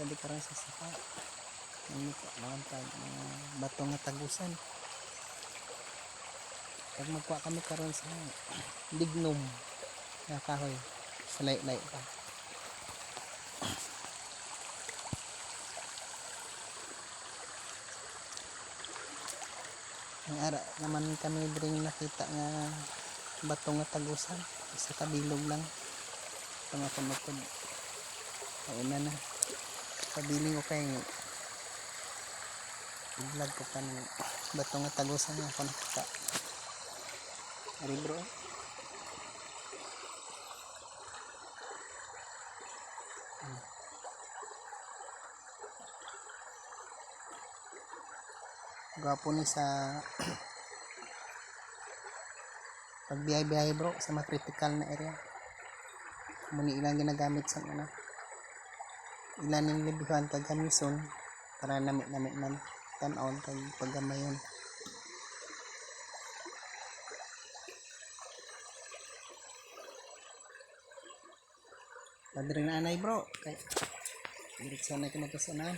kadi karon sa saka ini mga bato nga tagusan. Pag magkuha kami karon sa lignum na kahoy sa lay-lay pa. Ang ara naman kami dring nakita nga bato nga tagusan sa kabilog lang sa mga tumutod. Kauna na kabiling ko kay i-vlog ko pa ng bato nga tagusan nga ako nakita. Ari bro, gwapo ni sa pagbiyahe-biyahe bro sa mga critical na area. Muni ilang ginagamit sa ilan yung libihan kag gamison para namit man tan-on kag paggamayon. Padre na anay bro kay direksyon na ito magkasunan.